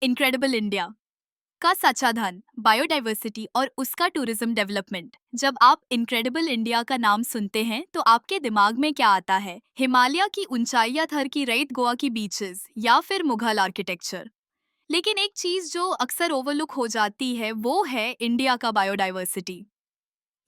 Incredible India का सच्चा धन, बायोडाइवर्सिटी और उसका टूरिज्म डेवलपमेंट। जब आप इनक्रेडिबल इंडिया का नाम सुनते हैं तो आपके दिमाग में क्या आता है? हिमालय की ऊंचाइयां, थर की रेत, गोवा की बीचेस या फिर मुगल आर्किटेक्चर? लेकिन एक चीज जो अक्सर ओवरलुक हो जाती है वो है इंडिया का बायोडाइवर्सिटी।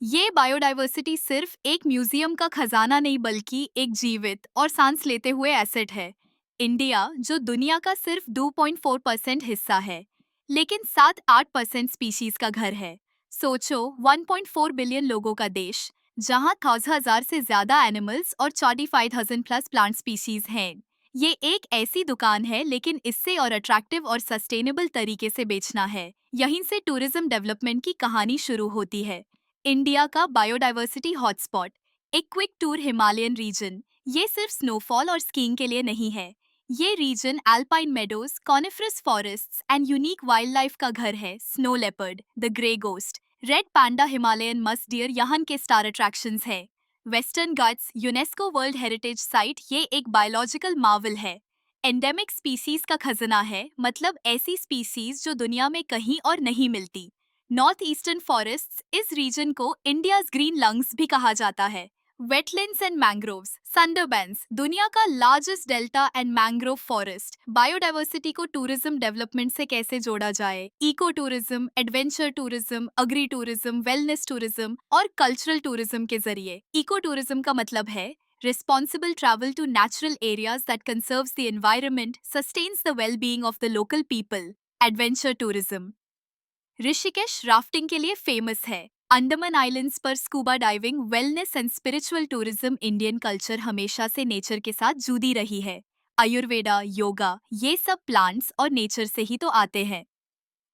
ये बायोडाइवर्सिटी सिर्फ एक म्यूजियम का खजाना नहीं बल्कि एक जीवित और सांस लेते हुए एसेट है। इंडिया, जो दुनिया का सिर्फ 2.4% हिस्सा है, लेकिन 7-8% स्पीशीज का घर है। सोचो, 1.4 बिलियन लोगों का देश, जहां 1000 से ज्यादा एनिमल्स और 45,000 प्लस प्लांट स्पीशीज हैं। ये एक ऐसी दुकान है, लेकिन इससे और अट्रैक्टिव और सस्टेनेबल तरीके से बेचना है। यहीं से टूरिज्म डेवलपमेंट की कहानी शुरू होती है। इंडिया का बायोडाइवर्सिटी हॉटस्पॉट, एक क्विक टूर हिमालयन रीजन। ये सिर्फ स्नोफॉल और स्कीइंग के लिए नहीं है। ये region alpine meadows, coniferous forests and unique wild life का घर है। Snow leopard, the grey ghost, red panda, Himalayan musk deer यहाँ के स्टार अट्रैक्शंस है। Western Ghats, UNESCO world heritage site, ये एक बायोलॉजिकल मार्वल है। एंडेमिक स्पीसीज का खजाना है, मतलब ऐसी स्पीसीज जो दुनिया में कहीं और नहीं मिलती। नॉर्थ ईस्टर्न फॉरेस्ट्स, इस रीजन को इंडियाज ग्रीन लंग्स भी कहा जाता है। वेटलैंड्स एंड मैंग्रोव्स, संडरबैंस, दुनिया का largest delta and mangrove forest. Biodiversity को टूरिज्म डेवलपमेंट से कैसे जोड़ा जाए? Eco tourism, adventure tourism, agri tourism, wellness tourism और कल्चरल टूरिज्म के जरिए। इको टूरिज्म का मतलब है responsible travel to natural areas that conserves the environment, sustains the well-being of the local people. Adventure tourism, Rishikesh rafting के लिए famous है। Andaman islands पर scuba diving, wellness and spiritual tourism. Indian culture हमेशा से nature के साथ जुड़ी रही है। आयुर्वेदा, योगा, ये सब प्लांट्स और नेचर से ही तो आते हैं।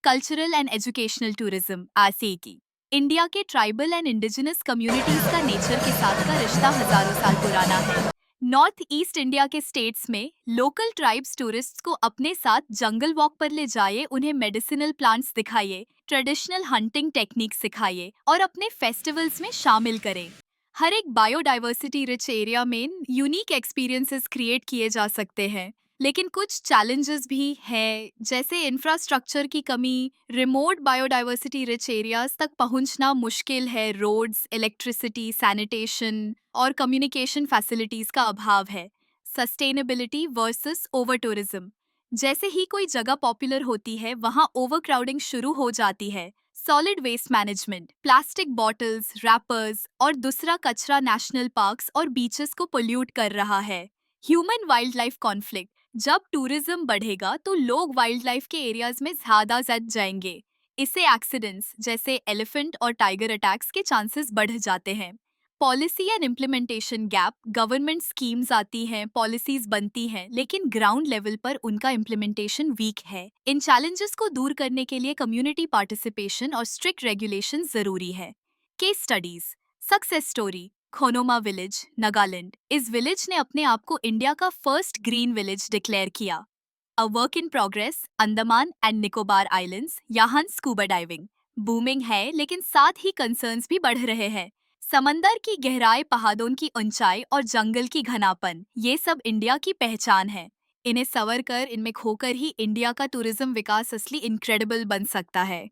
कल्चरल एंड एजुकेशनल टूरिज्म, ऐसे की इंडिया के ट्राइबल एंड इंडिजिनस कम्युनिटीज का नेचर के साथ का रिश्ता हजारों साल पुराना है। नॉर्थ ईस्ट इंडिया के स्टेट्स में लोकल ट्राइब्स टूरिस्ट्स को अपने साथ जंगल वॉक पर ले जाइए, उन्हें मेडिसिनल प्लांट्स दिखाइए, ट्रेडिशनल हंटिंग टेक्निक सिखाइए और अपने फेस्टिवल्स में शामिल करें। हर एक बायोडाइवर्सिटी रिच एरिया में यूनिक एक्सपीरियंसेस क्रिएट किए जा सकते हैं, लेकिन कुछ चैलेंजेस भी हैं, जैसे इंफ्रास्ट्रक्चर की कमी, रिमोट बायोडाइवर्सिटी रिच एरियाज तक पहुंचना मुश्किल है, रोड्स, इलेक्ट्रिसिटी, सैनिटेशन और कम्युनिकेशन फैसिलिटीज का अभाव है। सस्टेनेबिलिटी वर्सेस ओवर टूरिज्म, जैसे ही कोई जगह पॉपुलर होती है वहां ओवरक्राउडिंग शुरू हो जाती है। Solid waste management, plastic bottles, wrappers और दूसरा कचरा नेशनल पार्क्स और बीचेस को पोल्यूट कर रहा है। ह्यूमन वाइल्ड लाइफ कॉन्फ्लिक्ट, जब टूरिज्म बढ़ेगा तो लोग वाइल्ड लाइफ के एरियाज में ज्यादा जाएंगे। इससे एक्सीडेंट्स जैसे एलिफेंट और टाइगर अटैक्स के चांसेस बढ़ जाते हैं। Policy and implementation gap, government schemes आती हैं, पॉलिसीज बनती हैं, लेकिन ग्राउंड लेवल पर उनका इम्प्लीमेंटेशन वीक है। इन चैलेंजेस को दूर करने के लिए कम्युनिटी पार्टिसिपेशन और स्ट्रिक्ट रेगुलेशन जरूरी है। Case studies, success story, Khonoma village, Nagaland. इस विलेज ने अपने आप को इंडिया का फर्स्ट ग्रीन विलेज डिक्लेयर किया। A work in progress, Andaman and Nicobar islands, यहाँ स्कूबा डाइविंग बूमिंग है, लेकिन साथ ही कंसर्न्स भी बढ़ रहे हैं। समंदर की गहराई, पहाड़ों की ऊंचाई और जंगल की घनापन, ये सब इंडिया की पहचान है। इन्हें सवर कर, इनमें खोकर ही इंडिया का टूरिज्म विकास असली इनक्रेडिबल बन सकता है।